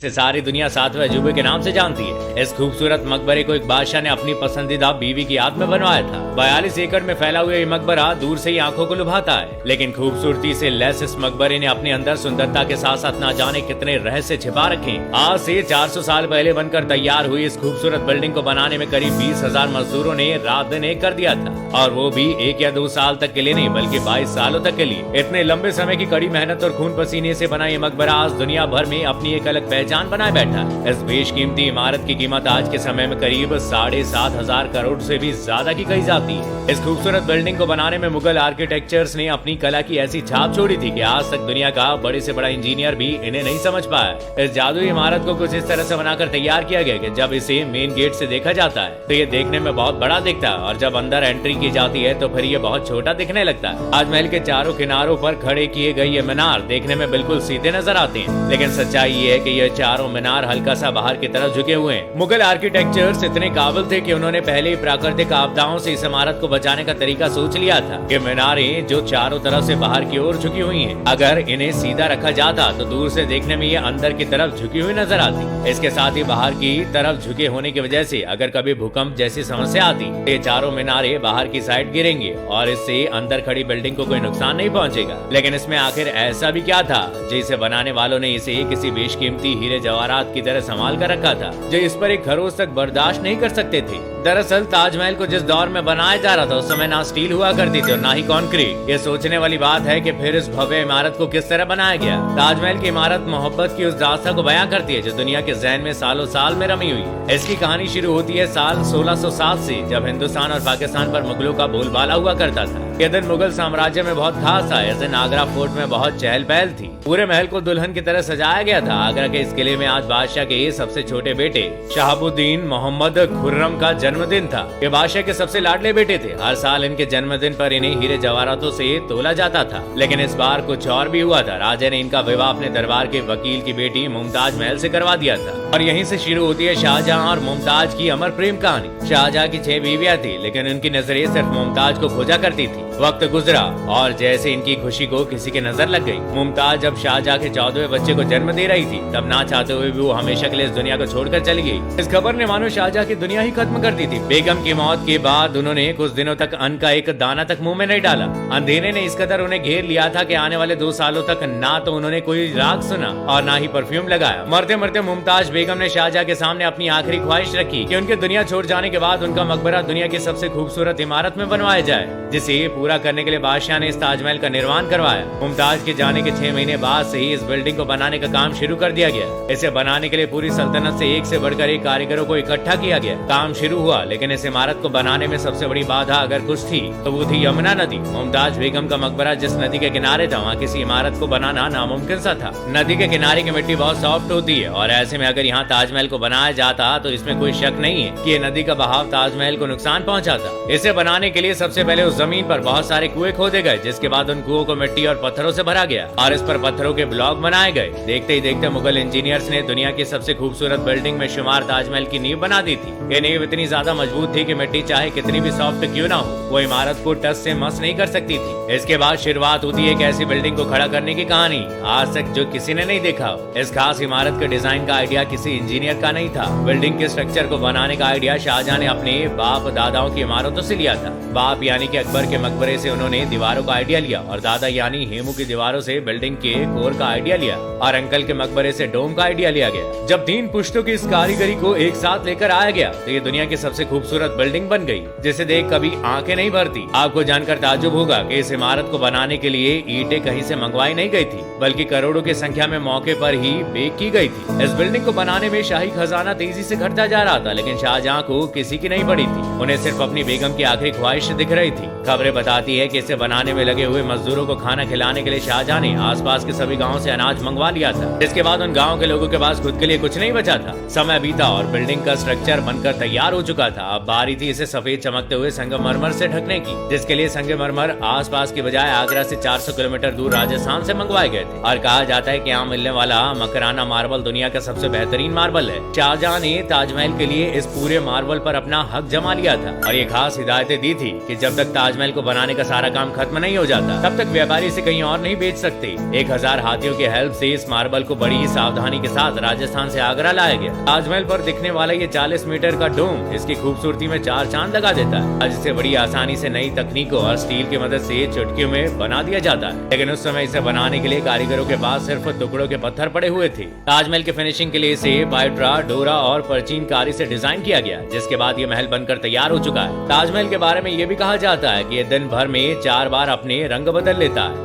से सारी दुनिया सातवें अजूबे के नाम से जानती है। इस खूबसूरत मकबरे को एक बादशाह ने अपनी पसंदीदा बीवी की याद में बनवाया था। 42 एकड़ में फैला हुआ ये मकबरा दूर से ही आंखों को लुभाता है, लेकिन खूबसूरती से लैस इस मकबरे ने अपने अंदर सुंदरता के साथ साथ ना जाने कितने रहस्य छिपा रखे। आज से 400 साल पहले बनकर तैयार हुई इस खूबसूरत बिल्डिंग को बनाने में करीब 20,000 मजदूरों ने रात दिन एक कर दिया था, और वो भी 1 या 2 साल तक के लिए नहीं बल्कि 22 सालों तक के लिए। इतने लंबे समय की कड़ी मेहनत और खून पसीने से बना ये मकबरा आज दुनिया भर में अपनी एक अलग पहचान बनाए बैठा है। इस बेशकीमती इमारत की कीमत आज के समय में करीब 7,500 करोड़ से भी ज्यादा की कही जाती है। इस खूबसूरत बिल्डिंग को बनाने में मुगल आर्किटेक्चर्स ने अपनी कला की ऐसी छाप छोड़ी थी कि आज तक दुनिया का बड़े से बड़ा इंजीनियर भी इन्हें नहीं समझ पाया। इस जादुई इमारत को कुछ इस तरह से बनाकर तैयार किया गया कि जब इसे मेन गेट से देखा जाता है तो ये देखने में बहुत बड़ा दिखता है, और जब अंदर एंट्री की जाती है तो फिर ये बहुत छोटा दिखने लगता है। ताजमहल के चारों किनारों पर खड़े किए गए ये मीनार देखने में बिल्कुल सीधे नजर आते हैं, लेकिन सच्चाई ये है कि ये चारों मीनार हल्का सा बाहर की तरफ झुके हुए हैं। मुगल आर्किटेक्चर्स इतने काबिल थे कि उन्होंने पहले ही प्राकृतिक आपदाओं से इस इमारत को बचाने का तरीका सोच लिया था। ये मीनारें जो चारों तरफ से बाहर की ओर झुकी हुई हैं, अगर इन्हें सीधा रखा जाता तो दूर से देखने में ये अंदर की तरफ झुकी हुई नजर आती। इसके साथ ही बाहर की तरफ झुके होने की वजह से अगर कभी भूकंप जैसी समस्या आती तो ये चारों मीनारे बाहर की साइड गिरेंगे और इससे अंदर खड़ी बिल्डिंग को कोई नुकसान नहीं पहुंचेगा। लेकिन इसमें आखिर ऐसा भी क्या था जिसे बनाने वालों ने इसे किसी बेशकीमती हीरे जवाहरात की तरह संभाल कर रखा था, जो इस पर एक खरोच तक बर्दाश्त नहीं कर सकते थे। दरअसल ताजमहल को जिस दौर में बनाया जा रहा था उस समय ना स्टील हुआ करती थी और ना ही कंक्रीट। ये सोचने वाली बात है कि फिर इस भव्य इमारत को किस तरह बनाया गया। ताजमहल की इमारत मोहब्बत की उस दास्तां को बयां करती है जो दुनिया के ज़हन में सालों साल में रमी हुई है। इसकी कहानी शुरू होती है साल 1607 से, जब हिंदुस्तान और पाकिस्तान पर मुगलों का बोलबाला हुआ करता था। यह दिन मुगल साम्राज्य में बहुत खास था। इस दिन आगरा फोर्ट में बहुत चहल पहल थी। पूरे महल को दुल्हन की तरह सजाया गया था। आगरा के इस किले में आज बादशाह के सबसे छोटे बेटे शहाबुद्दीन मोहम्मद खुर्रम का जन्मदिन था। ये बादशाह के सबसे लाडले बेटे थे। हर साल इनके जन्मदिन पर इन्हें हीरे जवाहरातों से तोला जाता था, लेकिन इस बार कुछ और भी हुआ था। राजा ने इनका विवाह अपने दरबार के वकील की बेटी मुमताज महल से करवा दिया था, और यहीं से शुरू होती है शाहजहां और मुमताज की अमर प्रेम कहानी। शाहजहां की 6 बीवियां थी, लेकिन उनकी नजरें सिर्फ मुमताज को खोजा करती थी। वक्त गुजरा और जैसे इनकी खुशी को किसी की नजर लग गई। मुमताज जब शाहजहां के 14वें बच्चे को जन्म दे रही थी, तब ना चाहते हुए भी वो हमेशा के लिए इस दुनिया को छोड़कर चली गई। इस खबर ने मानो शाहजहां की दुनिया ही खत्म कर दी थी। बेगम की मौत के बाद उन्होंने कुछ दिनों तक अन्न का एक दाना तक मुंह में नहीं डाला। अंधेरे ने इस कदर उन्हें घेर लिया था कि आने वाले 2 सालों तक ना तो उन्होंने कोई राग सुना और ना ही परफ्यूम लगाया। मरते मरते मुमताज बेगम ने शाहजहां के सामने अपनी आखिरी ख्वाहिश रखी कि उनके दुनिया छोड़ जाने के बाद उनका मकबरा दुनिया की सबसे खूबसूरत इमारत में बनवाया जाए, जिसे पूरा करने के लिए बादशाह ने इस ताजमहल का निर्माण करवाया। मुमताज के जाने के 6 महीने बाद से ही इस बिल्डिंग को बनाने का काम शुरू कर दिया गया। इसे बनाने के लिए पूरी सल्तनत से एक से बढ़कर एक कारीगरों को इकट्ठा किया गया। काम शुरू हुआ, लेकिन इस इमारत को बनाने में सबसे बड़ी बाधा अगर कुछ थी तो वो थी यमुना नदी। मुमताज बेगम का मकबरा जिस नदी के किनारे था, वहाँ किसी इमारत को बनाना नामुमकिन सा था। नदी के किनारे की मिट्टी बहुत सॉफ्ट होती है, और ऐसे में अगर यहाँ ताजमहल को बनाया जाता तो इसमें कोई शक नहीं है कि ये नदी का बहाव ताजमहल को नुकसान पहुँचाता। इसे बनाने के लिए सबसे पहले उस जमीन पर बहुत सारे कुएं खोदे गए, जिसके बाद उन कुओं को मिट्टी और पत्थरों से भरा गया और इस पर पत्थरों के ब्लॉक बनाए गए। देखते ही देखते मुगल इंजीनियर्स ने दुनिया की सबसे खूबसूरत बिल्डिंग में शुमार ताजमहल की नींव बना दी थी। ये नींव इतनी ज्यादा मजबूत थी कि मिट्टी चाहे कितनी भी सॉफ्ट क्यों ना हो, वो इमारत को टच से मस नहीं कर सकती थी। इसके बाद शुरुआत होती है एक ऐसी बिल्डिंग को खड़ा करने की कहानी आज तक जो किसी ने नहीं देखा। इस खास इमारत के डिजाइन का आइडिया किसी इंजीनियर का नहीं था। बिल्डिंग के स्ट्रक्चर को बनाने का आइडिया शाहजहां ने अपने बाप दादाओं की इमारतों से लिया था। बाप यानी कि अकबर के मकबरे से उन्होंने दीवारों का आइडिया लिया, और दादा यानी हेमू की दीवारों से बिल्डिंग के कोर का आइडिया लिया, और अंकल के मकबरे से डोम का आइडिया लिया गया। जब 3 पुश्तों की इस कारीगरी को एक साथ लेकर आया गया तो ये दुनिया की सबसे खूबसूरत बिल्डिंग बन गई, जिसे देख कभी आंखें नहीं भरती। आपको जानकर ताज्जुब होगा कि इस इमारत को बनाने के लिए ईंटें कहीं से मंगवाई नहीं गई थी, बल्कि करोड़ों की संख्या में मौके पर ही बेक की गई थी। इस बिल्डिंग को बनाने में शाही खजाना तेजी से घटता जा रहा था, लेकिन शाहजहां को किसी की नहीं पड़ी थी। उन्हें सिर्फ अपनी बेगम की आखिरी ख्वाहिश दिख रही थी। खबरें बताती है कि इसे बनाने में लगे हुए मजदूरों को खाना खिलाने के लिए शाहजहां ने आसपास के सभी गांवों से अनाज मंगवा लिया था। इसके बाद उन गांवों के लोगों के पास खुद के लिए कुछ नहीं बचा था। समय बीता और बिल्डिंग का स्ट्रक्चर बनकर तैयार हो चुका चुका था। अब बारी थी इसे सफेद चमकते हुए संगमरमर से ढकने की, जिसके लिए संगमरमर आसपास की बजाय आगरा से 400 किलोमीटर दूर राजस्थान से मंगवाए गए थे। और कहा जाता है कि यहाँ मिलने वाला मकराना मार्बल दुनिया का सबसे बेहतरीन मार्बल है। शाहजहां ने ताजमहल के लिए इस पूरे मार्बल पर अपना हक जमा लिया था और ये खास हिदायतें दी थी कि जब तक ताजमहल को बनाने का सारा काम खत्म नहीं हो जाता तब तक व्यापारी इसे कहीं और नहीं बेच सकते। 1000 हाथियों की हेल्प से इस मार्बल को बड़ी ही सावधानी के साथ राजस्थान से आगरा लाया गया। ताजमहल पर दिखने वाला ये 40 मीटर का डोम इसकी खूबसूरती में 4 चांद लगा देता है। आज इसे बड़ी आसानी से नई तकनीकों और स्टील की मदद से चुटकियों में बना दिया जाता है, लेकिन उस समय इसे बनाने के लिए कारीगरों के पास सिर्फ टुकड़ों के पत्थर पड़े हुए थे। ताजमहल के फिनिशिंग के लिए इसे बायोट्रा, डोरा और परचीन कारी से डिजाइन किया गया, जिसके बाद ये महल बनकर तैयार हो चुका है। ताजमहल के बारे में ये भी कहा जाता है कि ये दिन भर में 4 बार अपने रंग बदल लेता है।